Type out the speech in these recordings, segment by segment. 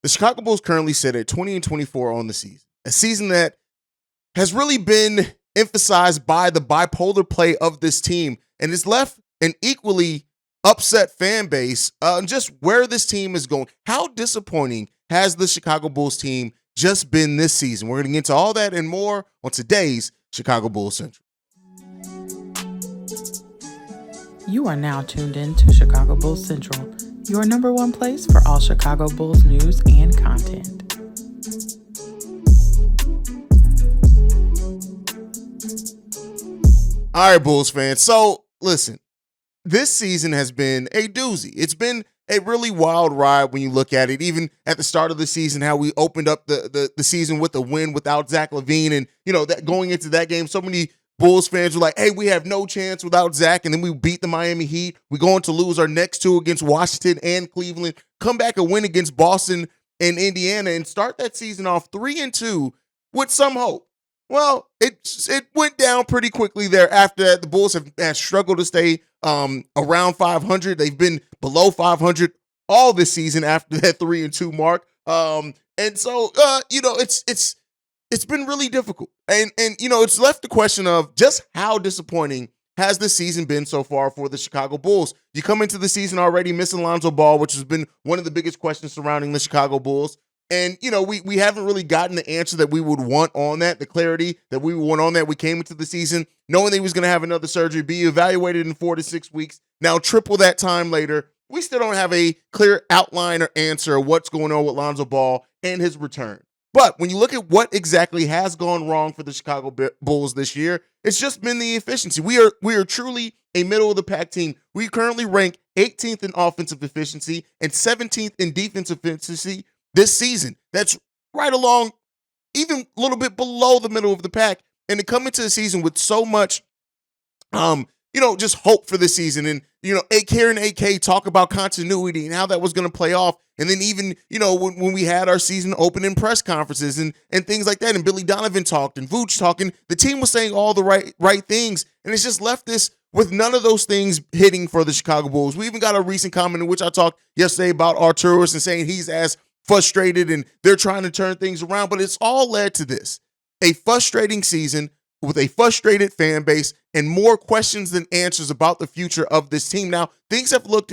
The Chicago Bulls currently sit at 20-24 on the season, a season that has really been emphasized by the bipolar play of this team and has left an equally upset fan base on just where this team is going. How disappointing has the Chicago Bulls team just been this season? We're going to get into all that and more on today's Chicago Bulls Central. You are now tuned in to Chicago Bulls Central, your number one place for all Chicago Bulls news and content. All right, Bulls fans. So, listen, this season has been a doozy. It's been a really wild ride when you look at it. Even at the start of the season, how we opened up the season with a win without Zach LaVine. And, that going into that game, so many Bulls fans were like, hey, we have no chance without Zach. And then we beat the Miami Heat. We're going to lose our next two against Washington and Cleveland. Come back and win against Boston and Indiana and start that season off 3-2 with some hope. Well, it went down pretty quickly there after that. The Bulls have struggled to stay around 500. They've been below 500 all this season after that 3-2 mark. And so, it's been really difficult. And it's left the question of just how disappointing has this season been so far for the Chicago Bulls. You come into the season already missing Lonzo Ball, which has been one of the biggest questions surrounding the Chicago Bulls. And, we haven't really gotten the answer that we would want on that, the clarity that we would want on that. We came into the season knowing that he was going to have another surgery, be evaluated in 4 to 6 weeks. Now, triple that time later, we still don't have a clear outline or answer of what's going on with Lonzo Ball and his return. But when you look at what exactly has gone wrong for the Chicago Bulls this year, it's just been the efficiency. We are truly a middle-of-the-pack team. We currently rank 18th in offensive efficiency and 17th in defensive efficiency this season. That's right along, even a little bit below the middle of the pack. And to come into the season with so much, just hope for this season. And, Karen AK talk about continuity and how that was going to play off. And then even, when we had our season opening press conferences and things like that, and Billy Donovan talked and Vooch talking, the team was saying all the right things. And it's just left this with none of those things hitting for the Chicago Bulls. We even got a recent comment in which I talked yesterday about Arturas and saying he's as frustrated and they're trying to turn things around, but it's all led to this. A frustrating season with a frustrated fan base and more questions than answers about the future of this team. Now, things have looked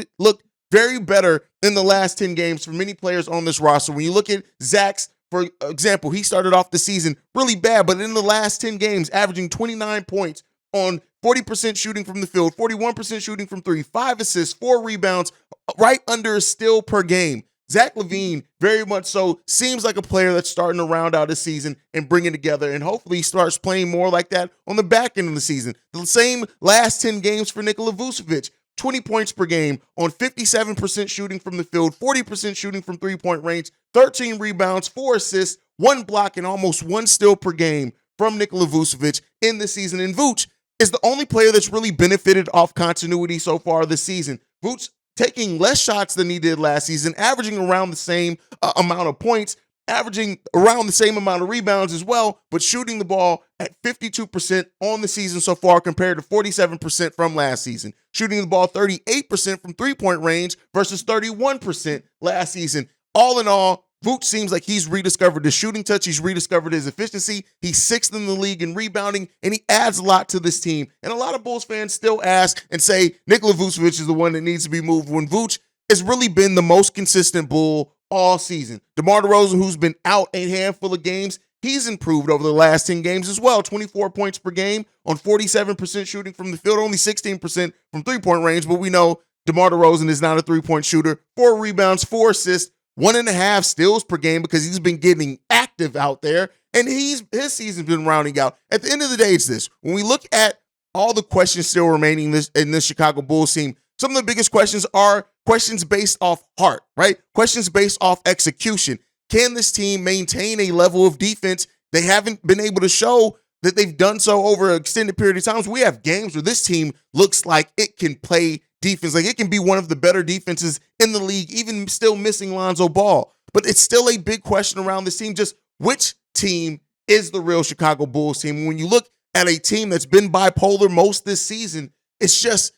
very better in the last 10 games for many players on this roster. When you look at Zach's, for example, he started off the season really bad, but in the last 10 games, averaging 29 points on 40% shooting from the field, 41% shooting from three, 5 assists, 4 rebounds, right under a steal per game. Zach LaVine, very much so, seems like a player that's starting to round out his season and bring it together, and hopefully he starts playing more like that on the back end of the season. The same last 10 games for Nikola Vucevic, 20 points per game on 57% shooting from the field, 40% shooting from three-point range, 13 rebounds, 4 assists, 1 block, and almost 1 steal per game from Nikola Vucevic in the season. And Vooch is the only player that's really benefited off continuity so far this season. Vooch taking less shots than he did last season, averaging around the same amount of points, averaging around the same amount of rebounds as well, but shooting the ball at 52% on the season so far compared to 47% from last season. Shooting the ball 38% from three-point range versus 31% last season. All in all, Vooch seems like he's rediscovered his shooting touch. He's rediscovered his efficiency. He's 6th in the league in rebounding, and he adds a lot to this team. And a lot of Bulls fans still ask and say Nikola Vucevic is the one that needs to be moved when Vooch has really been the most consistent Bull all season. DeMar DeRozan, who's been out a handful of games, he's improved over the last 10 games as well. 24 points per game on 47% shooting from the field, only 16% from three-point range, but we know DeMar DeRozan is not a three-point shooter. 4 rebounds, 4 assists, 1.5 steals per game because he's been getting active out there, and his season's been rounding out. At the end of the day, it's this. When we look at all the questions still remaining in this Chicago Bulls team, some of the biggest questions are questions based off heart, right? Questions based off execution. Can this team maintain a level of defense? They haven't been able to show that they've done so over an extended period of time. We have games where this team looks like it can play defense. Like it can be one of the better defenses in the league, even still missing Lonzo Ball. But it's still a big question around this team. Just which team is the real Chicago Bulls team? When you look at a team that's been bipolar most this season, it's just,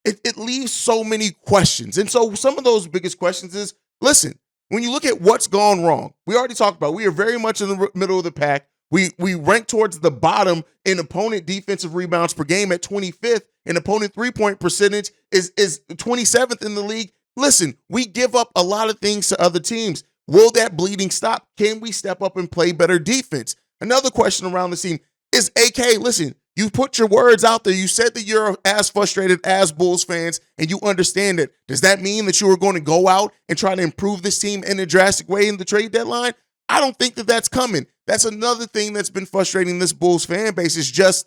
it leaves so many questions. And so some of those biggest questions is, listen, when you look at what's gone wrong, we already talked about, we are very much in the middle of the pack. We rank towards the bottom in opponent defensive rebounds per game at 25th, and opponent three-point percentage is 27th in the league. Listen, we give up a lot of things to other teams. Will that bleeding stop? Can we step up and play better defense? Another question around the team is, AK, listen, you put your words out there. You said that you're as frustrated as Bulls fans, and you understand it. Does that mean that you are going to go out and try to improve this team in a drastic way in the trade deadline? I don't think that that's coming. That's another thing that's been frustrating this Bulls fan base, is just,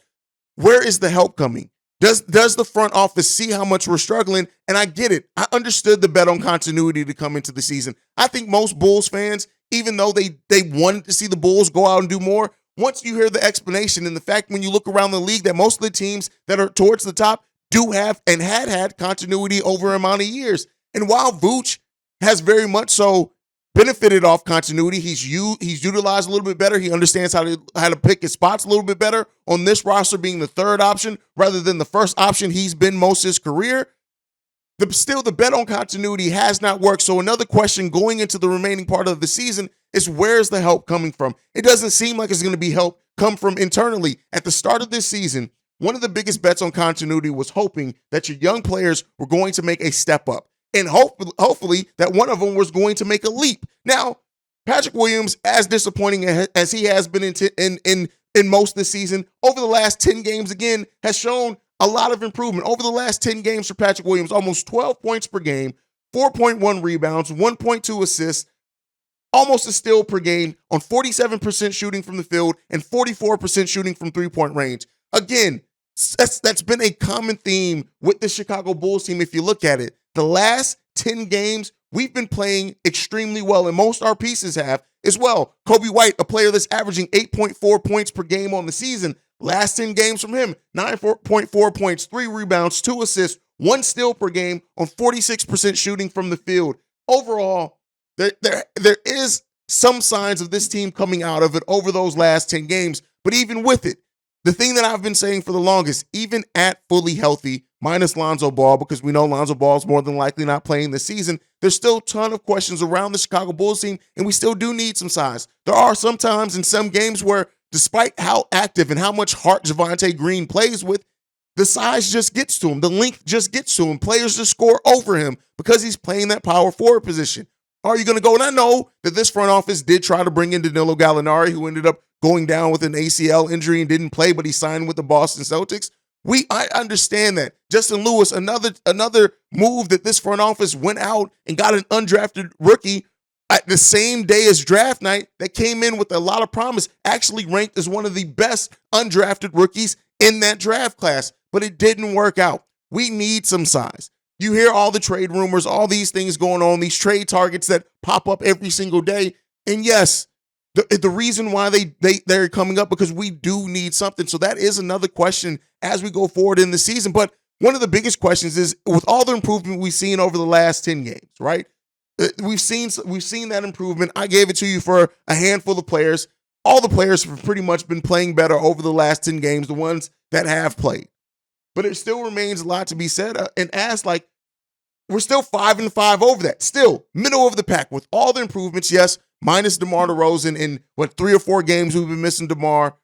where is the help coming? Does the front office see how much we're struggling? And I get it. I understood the bet on continuity to come into the season. I think most Bulls fans, even though they wanted to see the Bulls go out and do more, once you hear the explanation and the fact when you look around the league that most of the teams that are towards the top do have and had continuity over an amount of years. And while Vooch has very much so benefited off continuity, he's utilized a little bit better. He understands how to pick his spots a little bit better on this roster, being the third option rather than the first option he's been most of his career. Still, the bet on continuity has not worked. So another question going into the remaining part of the season is, where's the help coming from? It doesn't seem like it's going to be help come from internally. At the start of this season, one of the biggest bets on continuity was hoping that your young players were going to make a step up, and hopefully that one of them was going to make a leap. Now, Patrick Williams, as disappointing as he has been in most of the season, over the last 10 games again, has shown a lot of improvement. Over the last 10 games for Patrick Williams, almost 12 points per game, 4.1 rebounds, 1.2 assists, almost a steal per game on 47% shooting from the field and 44% shooting from three-point range. Again, that's been a common theme with the Chicago Bulls team. If you look at it, the last 10 games, we've been playing extremely well, and most our pieces have as well. Kobe White, a player that's averaging 8.4 points per game on the season. Last 10 games from him, 9.4 points, 3 rebounds, 2 assists, 1 steal per game on 46% shooting from the field. Overall, there is some signs of this team coming out of it over those last 10 games. But even with it, the thing that I've been saying for the longest, even at fully healthy, minus Lonzo Ball, because we know Lonzo Ball is more than likely not playing this season, there's still a ton of questions around the Chicago Bulls team, and we still do need some size. There are some times in some games where, despite how active and how much heart Javonte Green plays with, the size just gets to him. The length just gets to him. Players just score over him because he's playing that power forward position. Are you going to go? And I know that this front office did try to bring in Danilo Gallinari, who ended up going down with an ACL injury and didn't play, but he signed with the Boston Celtics. I understand that. Justin Lewis, another move that this front office went out and got an undrafted rookie at the same day as draft night that came in with a lot of promise, actually ranked as one of the best undrafted rookies in that draft class, but it didn't work out. We need some size. You hear all the trade rumors, all these things going on, these trade targets that pop up every single day. And yes, the reason why they're coming up, because we do need something. So that is another question as we go forward in the season. But one of the biggest questions is, with all the improvement we've seen over the last 10 games, right? We've seen that improvement. I gave it to you for a handful of players. All the players have pretty much been playing better over the last 10 games, the ones that have played. But it still remains a lot to be said. And as like, we're still 5-5 over that. Still middle of the pack with all the improvements. Yes, minus DeMar DeRozan in 3 or 4 games we've been missing DeMar.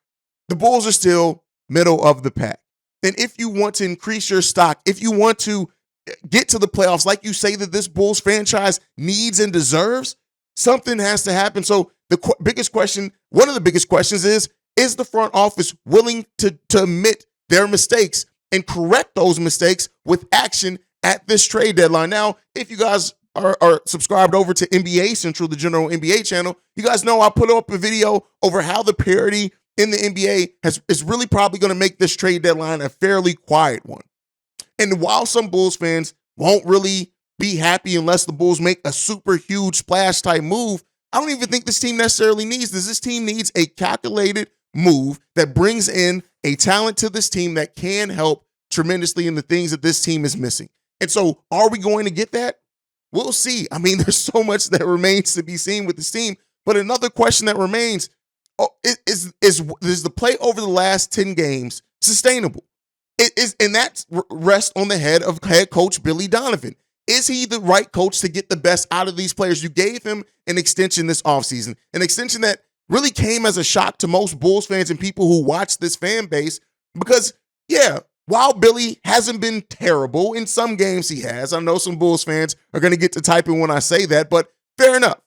The Bulls are still middle of the pack. And if you want to increase your stock, if you want to get to the playoffs like you say that this Bulls franchise needs and deserves, something has to happen. So the biggest question, one of the biggest questions is the front office willing to admit their mistakes and correct those mistakes with action at this trade deadline? Now, if you guys are subscribed over to NBA Central, the general NBA channel, you guys know I put up a video over how the parity in the NBA is really probably going to make this trade deadline a fairly quiet one. And while some Bulls fans won't really be happy unless the Bulls make a super huge splash type move, I don't even think this team necessarily needs this. This team needs a calculated move that brings in a talent to this team that can help tremendously in the things that this team is missing. And so are we going to get that? We'll see. I mean, there's so much that remains to be seen with this team. But another question that remains, is the play over the last 10 games sustainable? It is, and that rests on the head of head coach Billy Donovan. Is he the right coach to get the best out of these players? You gave him an extension this offseason, an extension that really came as a shock to most Bulls fans and people who watch this fan base because, yeah, while Billy hasn't been terrible, in some games he has. I know some Bulls fans are going to get to typing when I say that, but fair enough.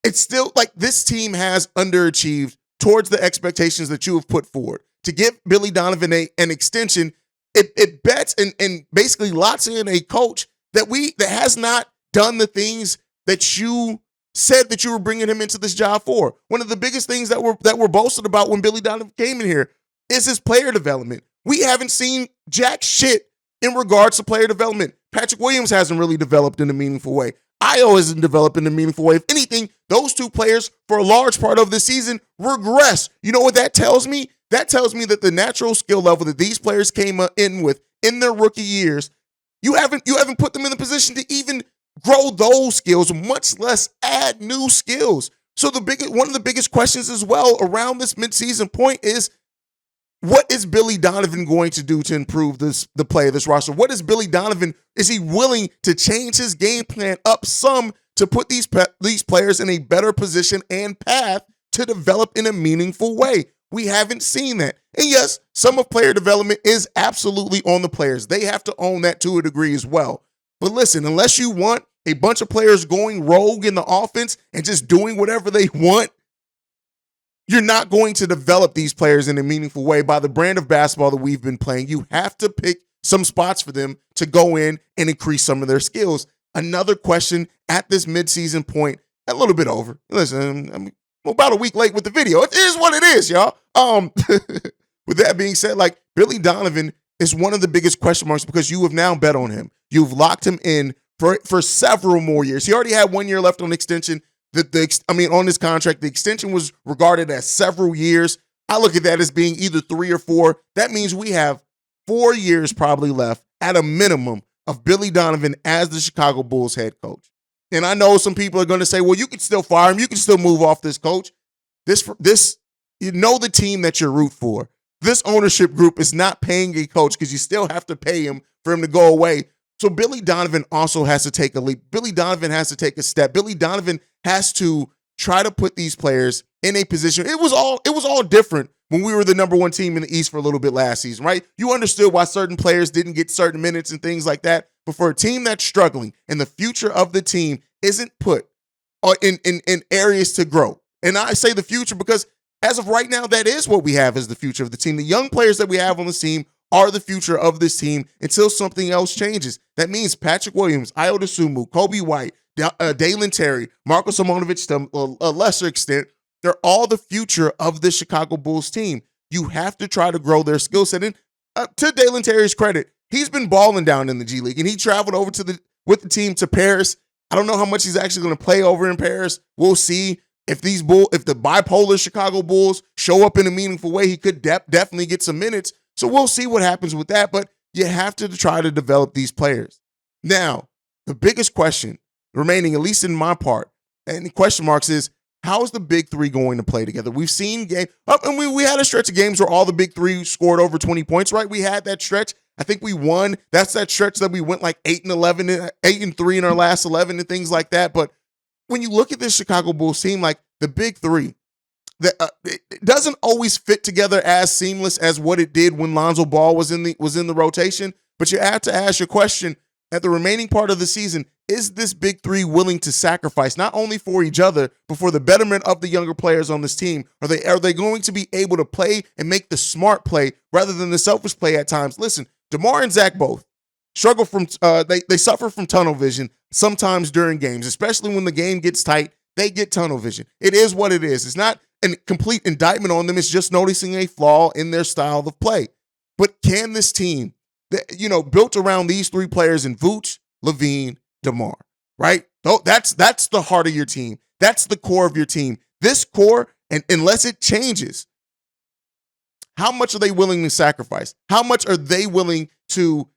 It's still like this team has underachieved towards the expectations that you have put forward. To give Billy Donovan an extension, it bets and basically locks in a coach that has not done the things that you said that you were bringing him into this job for. One of the biggest things that were boasted about when Billy Donovan came in here is his player development. We haven't seen jack shit in regards to player development. Patrick Williams hasn't really developed in a meaningful way. Io hasn't developed in a meaningful way. If anything, those two players, for a large part of the season, regress. You know what that tells me? That tells me that the natural skill level that these players came in with in their rookie years, you haven't put them in the position to even grow those skills, much less add new skills. So one of the biggest questions as well around this midseason point is, what is Billy Donovan going to do to improve the play of this roster? What is Billy Donovan? Is he willing to change his game plan up some to put these players in a better position and path to develop in a meaningful way? We haven't seen that. And yes, some of player development is absolutely on the players. They have to own that to a degree as well. But listen, unless you want a bunch of players going rogue in the offense and just doing whatever they want, you're not going to develop these players in a meaningful way by the brand of basketball that we've been playing. You have to pick some spots for them to go in and increase some of their skills. Another question at this midseason point, a little bit over. Listen, I'm about a week late with the video. It is what it is, y'all. With that being said, like, Billy Donovan is one of the biggest question marks because you have now bet on him. You've locked him in for several more years. He already had 1 year left on extension. On his contract, the extension was regarded as several years. I look at that as being either 3 or 4. That means we have 4 years probably left at a minimum of Billy Donovan as the Chicago Bulls head coach. And I know some people are going to say, well, you can still fire him. You can still move off this coach. You know the team that you're root for. This ownership group is not paying a coach because you still have to pay him for him to go away. So Billy Donovan also has to take a leap. Billy Donovan has to take a step. Billy Donovan has to try to put these players in a position. It was all different when we were the number one team in the East for a little bit last season, right? You understood why certain players didn't get certain minutes and things like that. But for a team that's struggling and the future of the team isn't put in areas to grow. And I say the future because as of right now, that is what we have as the future of the team. The young players that we have on the team are the future of this team until something else changes. That means Patrick Williams, Io DeSumo, Kobe White, Dalen Terry, Marko Simonovic to a lesser extent, they're all the future of the Chicago Bulls team. You have to try to grow their skill set. And to Dalen Terry's credit, he's been balling down in the G League, and he traveled over with the team to Paris. I don't know how much he's actually going to play over in Paris. We'll see if the bipolar Chicago Bulls show up in a meaningful way. He could definitely get some minutes. So we'll see what happens with that. But you have to try to develop these players. Now, the biggest question remaining, at least in my part, and the question marks is, how is the big three going to play together? We've seen and we had a stretch of games where all the big three scored over 20 points, right? We had that stretch. I think we won. That's that stretch that we went like 8-11, 8-3 in our last 11 and things like that. But when you look at this Chicago Bulls team, like the big three, it doesn't always fit together as seamless as what it did when Lonzo Ball was in the rotation. But you have to ask your question at the remaining part of the season, is this big three willing to sacrifice not only for each other, but for the betterment of the younger players on this team? Are they going to be able to play and make the smart play rather than the selfish play at times? Listen, DeMar and Zach both struggle from they suffer from tunnel vision sometimes during games, especially when the game gets tight. They get tunnel vision. It is what it is. It's not a complete indictment on them. It's just noticing a flaw in their style of play. But can this team, built around these three players in Vooch, LaVine, DeMar, right? That's the heart of your team. That's the core of your team. This core, and unless it changes, how much are they willing to sacrifice? How much are they willing to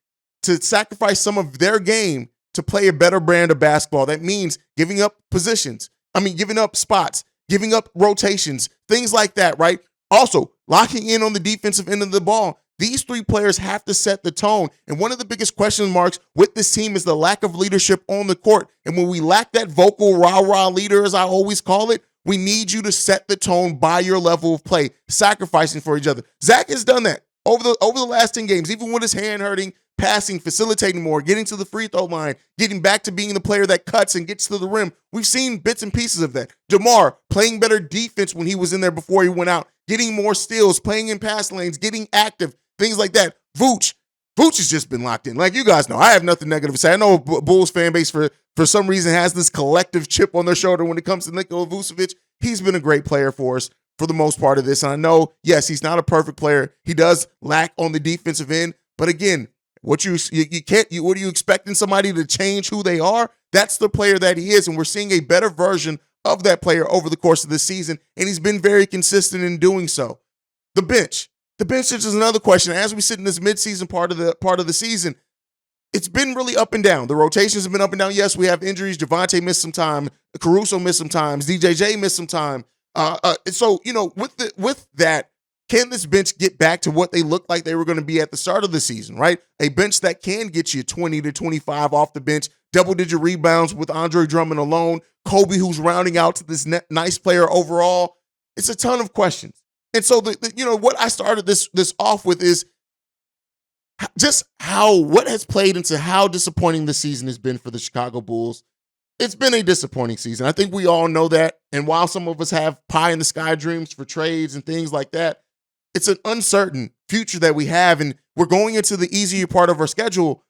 sacrifice some of their game to play a better brand of basketball? That means giving up positions. Giving up spots, giving up rotations, things like that, right? Also, locking in on the defensive end of the ball. These three players have to set the tone. And one of the biggest question marks with this team is the lack of leadership on the court. And when we lack that vocal rah-rah leader, as I always call it, we need you to set the tone by your level of play, sacrificing for each other. Zach has done that over the last 10 games, even with his hand hurting, passing, facilitating more, getting to the free throw line, getting back to being the player that cuts and gets to the rim. We've seen bits and pieces of that. DeMar playing better defense when he was in there before he went out, getting more steals, playing in pass lanes, getting active, things like that. Vooch has just been locked in. Like you guys know, I have nothing negative to say. I know Bulls fan base for some reason has this collective chip on their shoulder when it comes to Nikola Vucevic. He's been a great player for us for the most part of this. And I know, yes, he's not a perfect player. He does lack on the defensive end. But again, what you are you expecting somebody to change who they are? That's the player that he is. And we're seeing a better version of that player over the course of this season. And he's been very consistent in doing so. The bench is another question. As we sit in this midseason part of the season, it's been really up and down. The rotations have been up and down. Yes, we have injuries. Javante missed some time. Caruso missed some time. DJJ missed some time. So, with that, can this bench get back to what they looked like they were going to be at the start of the season, right? A bench that can get you 20 to 25 off the bench, double-digit rebounds with Andre Drummond alone, Kobe, who's rounding out to this nice player overall. It's a ton of questions. And so, what I started this off with is just what has played into how disappointing the season has been for the Chicago Bulls. It's been a disappointing season. I think we all know that. And while some of us have pie in the sky dreams for trades and things like that, it's an uncertain future that we have. And we're going into the easier part of our schedule.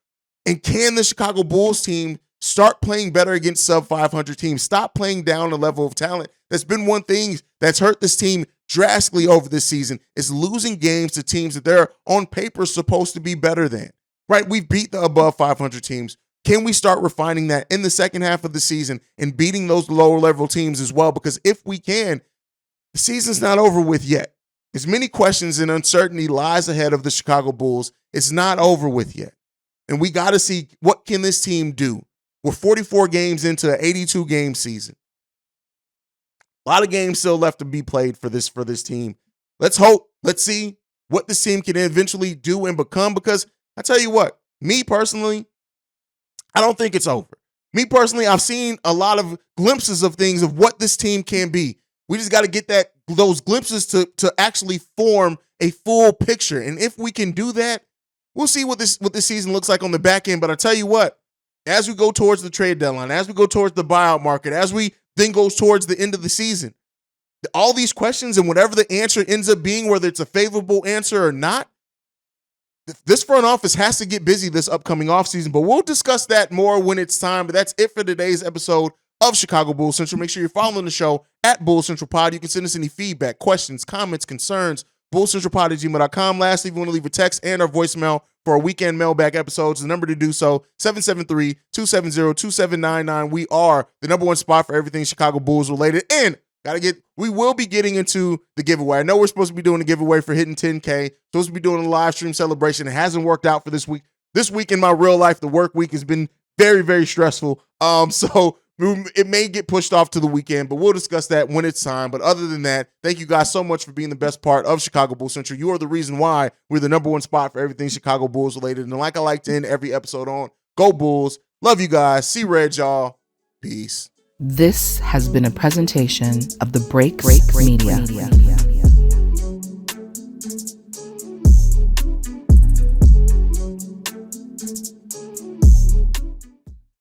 And can the Chicago Bulls team start playing better against sub-500 teams? Stop playing down the level of talent. That's been one thing that's hurt this team drastically over this season, is losing games to teams that they're on paper supposed to be better than, right? We've beat the above 500 teams. Can we start refining that in the second half of the season and beating those lower level teams as well? Because if we can, the season's not over with yet. As many questions and uncertainty lies ahead of the Chicago Bulls, it's not over with yet. And we got to see, what can this team do? We're 44 games into an 82-game season. A lot of games still left to be played for this team. Let's hope. Let's see what this team can eventually do and become, because I tell you what, me personally, I don't think it's over. Me personally, I've seen a lot of glimpses of things of what this team can be. We just got to get those glimpses to actually form a full picture. And if we can do that, we'll see what this season looks like on the back end. But I tell you what, as we go towards the trade deadline, as we go towards the buyout market, as we then goes towards the end of the season, all these questions and whatever the answer ends up being, whether it's a favorable answer or not, this front office has to get busy this upcoming offseason. But we'll discuss that more when it's time. But that's it for today's episode of Chicago Bulls Central. Make sure you're following the show at Bulls Central Pod. You can send us any feedback, questions, comments, concerns, bullcentralpod@gmail.com. Lastly, if you want to leave a text and our voicemail for our weekend mailbag episodes, the number to do so, 773-270-2799. We are the number one spot for everything Chicago Bulls related. And we will be getting into the giveaway. I know we're supposed to be doing a giveaway for hitting 10K. Supposed to be doing a live stream celebration. It hasn't worked out for this week. This week in my real life, the work week has been very, very stressful. So it may get pushed off to the weekend, but we'll discuss that when it's time. But other than that, thank you guys so much for being the best part of Chicago Bulls Central. You are the reason why we're the number one spot for everything Chicago Bulls related. And like I like to end every episode on, go Bulls. Love you guys. See red, y'all. Peace. This has been a presentation of the Break Media.